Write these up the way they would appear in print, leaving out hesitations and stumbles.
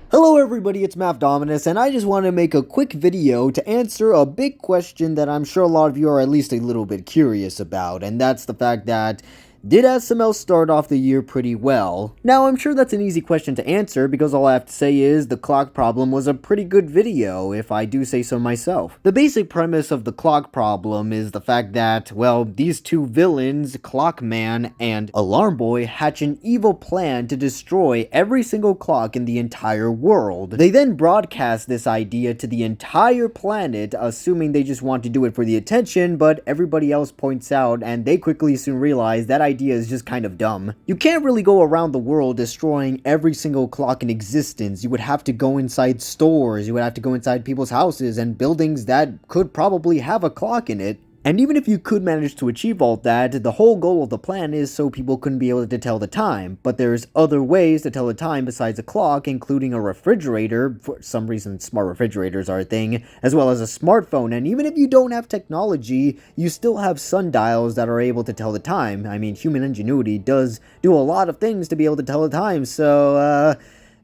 Hello everybody, it's Mafdominus, and I just want to make a quick video to answer a big question that I'm sure a lot of you are at least a little bit curious about, and that's the fact that did SML start off the year pretty well? Now, I'm sure that's an easy question to answer because all I have to say is the clock problem was a pretty good video, if I do say so myself. The basic premise of the clock problem is the fact that, well, these two villains, Clockman and Alarm Boy, hatch an evil plan to destroy every single clock in the entire world. They then broadcast this idea to the entire planet, assuming they just want to do it for the attention, but everybody else points out, and they quickly soon realize that idea is just kind of dumb. You can't really go around the world destroying every single clock in existence. You would have to go inside stores, you would have to go inside people's houses and buildings that could probably have a clock in it. And even if you could manage to achieve all that, the whole goal of the plan is so people couldn't be able to tell the time. But there's other ways to tell the time besides a clock, including a refrigerator. For some reason, smart refrigerators are a thing, as well as a smartphone. And even if you don't have technology, you still have sundials that are able to tell the time. I mean, human ingenuity does do a lot of things to be able to tell the time, so,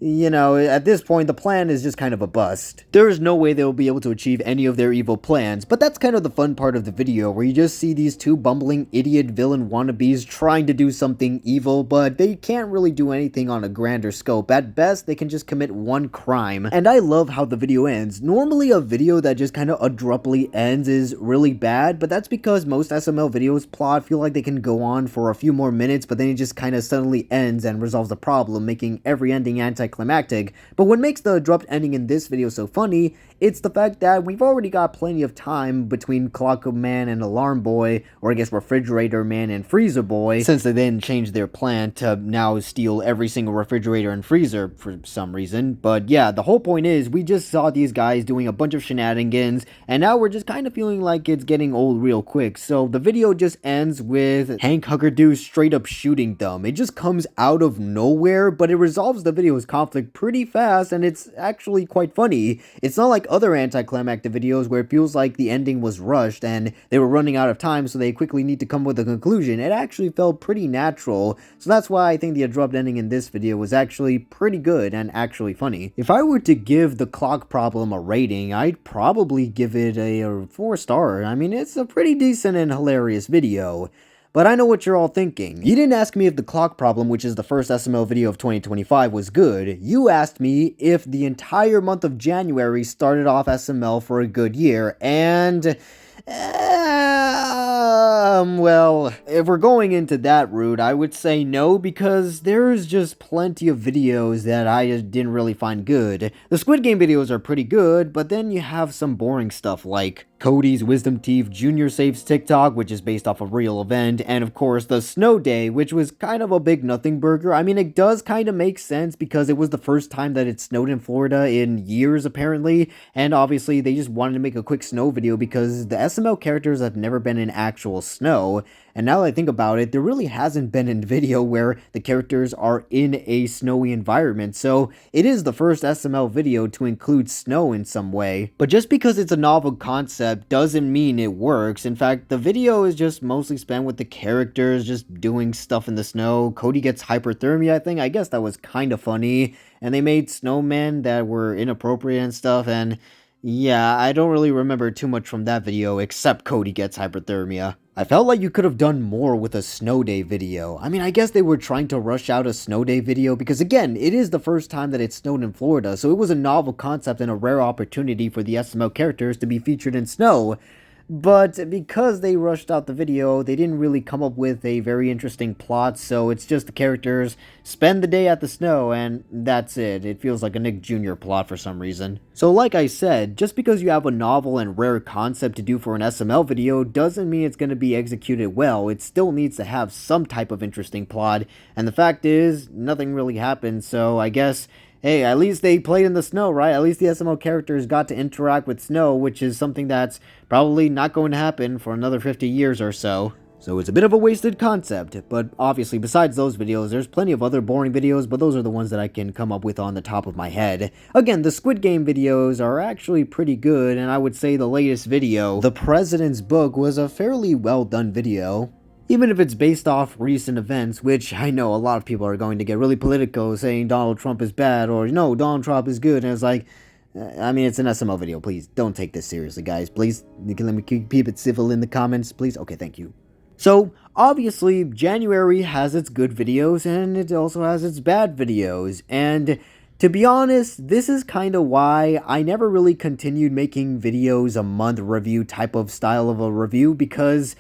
you know, at this point, the plan is just kind of a bust. There is no way they'll be able to achieve any of their evil plans, but that's kind of the fun part of the video, where you just see these two bumbling idiot villain wannabes trying to do something evil, but they can't really do anything on a grander scope. At best, they can just commit one crime. And I love how the video ends. Normally, a video that just kind of abruptly ends is really bad, but that's because most SML videos plot feel like they can go on for a few more minutes, but then it just kind of suddenly ends and resolves the problem, making every ending anticlimactic. But what makes the abrupt ending in this video so funny, it's the fact that we've already got plenty of time between Clock Man and Alarm Boy, or I guess Refrigerator Man and Freezer Boy, since they then changed their plan to now steal every single refrigerator and freezer for some reason. But yeah, the whole point is we just saw these guys doing a bunch of shenanigans, and now we're just kind of feeling like it's getting old real quick. So the video just ends with Hank Huckerdoo straight up shooting them. It just comes out of nowhere, but it resolves the video's conflict pretty fast, and it's actually quite funny. It's not like other anticlimactic videos where it feels like the ending was rushed and they were running out of time, so they quickly need to come with a conclusion. It actually felt pretty natural, so that's why I think the abrupt ending in this video was actually pretty good and actually funny. If I were to give the clock problem a rating, I'd probably give it a 4-star. I mean, it's a pretty decent and hilarious video. But I know what you're all thinking. You didn't ask me if the clock problem, which is the first SML video of 2025, was good. You asked me if the entire month of January started off SML for a good year, and well, if we're going into that route, I would say no, because there's just plenty of videos that I just didn't really find good. The Squid Game videos are pretty good, but then you have some boring stuff like Cody's Wisdom Teeth Jr. Saves TikTok, which is based off a real event, and of course the Snow Day, which was kind of a big nothing burger. I mean, it does kind of make sense because it was the first time that it snowed in Florida in years apparently, and obviously they just wanted to make a quick snow video because the SML characters have never been in actual snow. And now that I think about it, there really hasn't been a video where the characters are in a snowy environment, so it is the first SML video to include snow in some way. But just because it's a novel concept doesn't mean it works. In fact, the video is just mostly spent with the characters just doing stuff in the snow. Cody gets hyperthermia, I think. I guess that was kind of funny. And they made snowmen that were inappropriate and stuff, and yeah, I don't really remember too much from that video, except Cody gets hyperthermia. I felt like you could have done more with a Snow Day video. I mean, I guess they were trying to rush out a Snow Day video because, again, it is the first time that it snowed in Florida, so it was a novel concept and a rare opportunity for the SML characters to be featured in snow. But because they rushed out the video, they didn't really come up with a very interesting plot, so it's just the characters spend the day at the snow, and that's it. It feels like a Nick Jr. plot for some reason. So like I said, just because you have a novel and rare concept to do for an SML video doesn't mean it's going to be executed well. It still needs to have some type of interesting plot, and the fact is, nothing really happened, so I guess, hey, at least they played in the snow, right? At least the SML characters got to interact with snow, which is something that's probably not going to happen for another 50 years or so. So it's a bit of a wasted concept, but obviously besides those videos, there's plenty of other boring videos, but those are the ones that I can come up with on the top of my head. Again, the Squid Game videos are actually pretty good, and I would say the latest video, The President's Book, was a fairly well done video. even if it's based off recent events, which I know a lot of people are going to get really political saying Donald Trump is bad or no, Donald Trump is good. And it's like, I mean, it's an SML video. Please don't take this seriously, guys. Please, you can let me keep it civil in the comments, please. Okay, thank you. So, obviously, January has its good videos and it also has its bad videos. And to be honest, this is kind of why I never really continued making videos a month review type of style of a review because,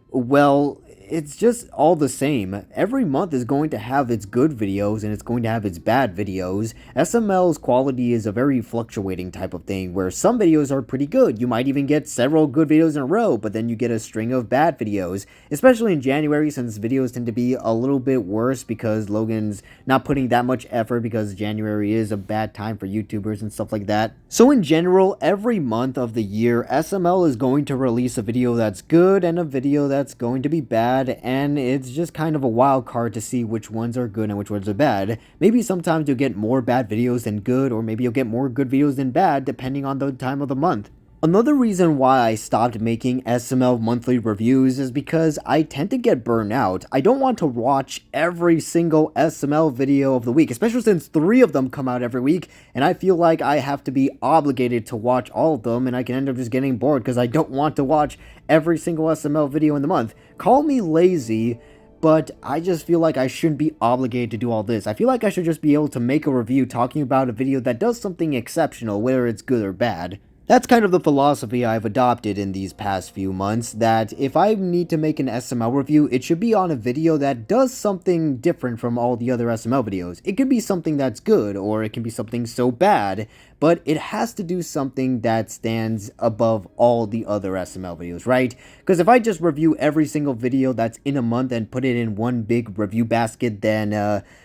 well, it's just all the same. Every month is going to have its good videos and it's going to have its bad videos. SML's quality is a very fluctuating type of thing where some videos are pretty good. You might even get several good videos in a row, but then you get a string of bad videos, especially in January since videos tend to be a little bit worse because Logan's not putting that much effort because January is a bad time for YouTubers and stuff like that. So in general, every month of the year, SML is going to release a video that's good and a video that's going to be bad, and it's just kind of a wild card to see which ones are good and which ones are bad. Maybe sometimes you'll get more bad videos than good, or maybe you'll get more good videos than bad, depending on the time of the month. Another reason why I stopped making SML monthly reviews is because I tend to get burned out. I don't want to watch every single SML video of the week, especially since 3 of them come out every week, and I feel like I have to be obligated to watch all of them, and I can end up just getting bored because I don't want to watch every single SML video in the month. Call me lazy, but I just feel like I shouldn't be obligated to do all this. I feel like I should just be able to make a review talking about a video that does something exceptional, whether it's good or bad. That's kind of the philosophy I've adopted in these past few months, that if I need to make an SML review, it should be on a video that does something different from all the other SML videos. It could be something that's good, or it can be something so bad, but it has to do something that stands above all the other SML videos, right? Because if I just review every single video that's in a month and put it in one big review basket, then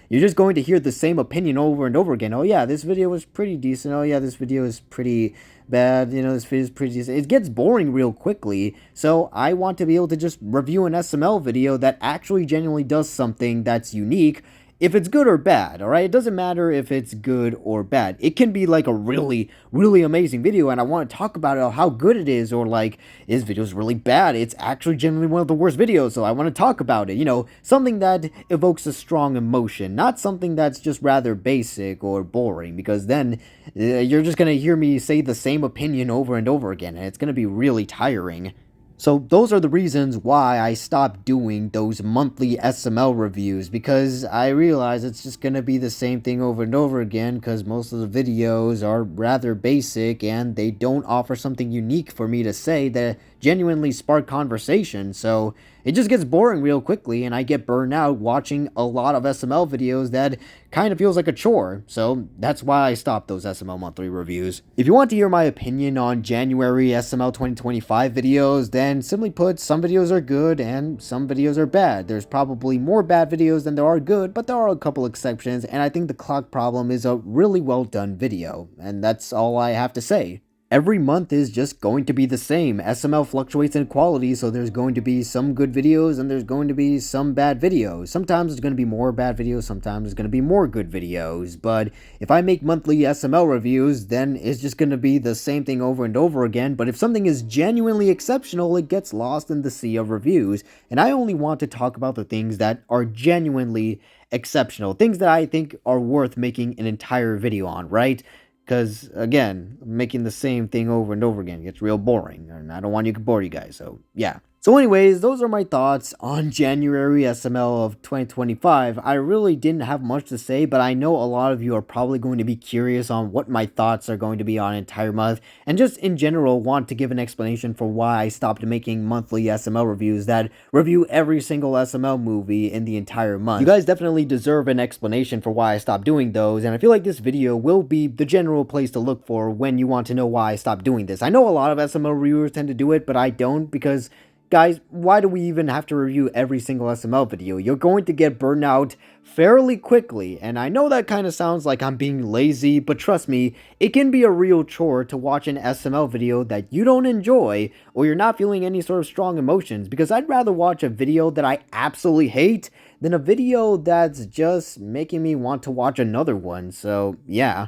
you're just going to hear the same opinion over and over again. Oh yeah, this video was pretty decent. Oh yeah, this video is pretty bad. You know, this video is pretty decent. It gets boring real quickly, so I want to be able to just review an SML video that actually genuinely does something that's unique, if it's good or bad, alright? It doesn't matter if it's good or bad. It can be like a really, really amazing video and I want to talk about it, how good it is, or like, this video is really bad. It's actually generally one of the worst videos, so I want to talk about it. You know, something that evokes a strong emotion, not something that's just rather basic or boring, because then you're just going to hear me say the same opinion over and over again, and it's going to be really tiring. So those are the reasons why I stopped doing those monthly SML reviews, because I realize it's just going to be the same thing over and over again, because most of the videos are rather basic and they don't offer something unique for me to say that genuinely spark conversation. So it just gets boring real quickly and I get burned out watching a lot of SML videos that kind of feels like a chore. So that's why I stopped those SML monthly reviews. If you want to hear my opinion on January SML 2025 videos, then simply put, some videos are good and some videos are bad. There's probably more bad videos than there are good, but there are a couple exceptions, and I think the clock problem is a really well done video, and that's all I have to say. Every month is just going to be the same. SML fluctuates in quality, so there's going to be some good videos and there's going to be some bad videos. Sometimes there's going to be more bad videos, sometimes there's going to be more good videos. But if I make monthly SML reviews, then it's just going to be the same thing over and over again. But if something is genuinely exceptional, it gets lost in the sea of reviews. And I only want to talk about the things that are genuinely exceptional, things that I think are worth making an entire video on, right? Because, again, making the same thing over and over again gets real boring, and I don't want to bore you guys, so yeah. So anyways, those are my thoughts on January SML of 2025. I really didn't have much to say, but I know a lot of you are probably going to be curious on what my thoughts are going to be on an entire month, and just in general want to give an explanation for why I stopped making monthly SML reviews that review every single SML movie in the entire month. You guys definitely deserve an explanation for why I stopped doing those, and I feel like this video will be the general place to look for when you want to know why I stopped doing this. I know a lot of SML reviewers tend to do it, but I don't, because guys, why do we even have to review every single SML video? You're going to get burned out fairly quickly, and I know that kind of sounds like I'm being lazy, but trust me, it can be a real chore to watch an SML video that you don't enjoy, or you're not feeling any sort of strong emotions, because I'd rather watch a video that I absolutely hate than a video that's just making me want to watch another one, so yeah.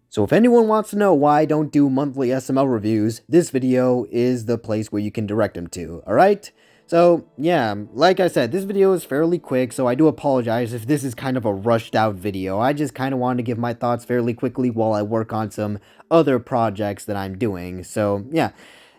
So if anyone wants to know why I don't do monthly SML reviews, this video is the place where you can direct them to, alright? So, yeah, like I said, this video is fairly quick, so I do apologize if this is kind of a rushed out video. I just kind of wanted to give my thoughts fairly quickly while I work on some other projects that I'm doing. So, yeah,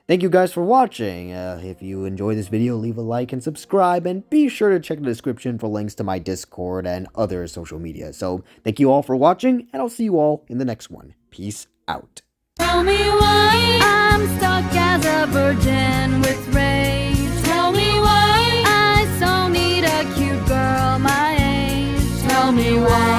thank you guys for watching. If you enjoyed this video, leave a like and subscribe, and be sure to check the description for links to my Discord and other social media. So, thank you all for watching, and I'll see you all in the next one. Peace out. Tell me why I'm stuck as a virgin with rage. Tell me why I so need a cute girl my age. Tell me why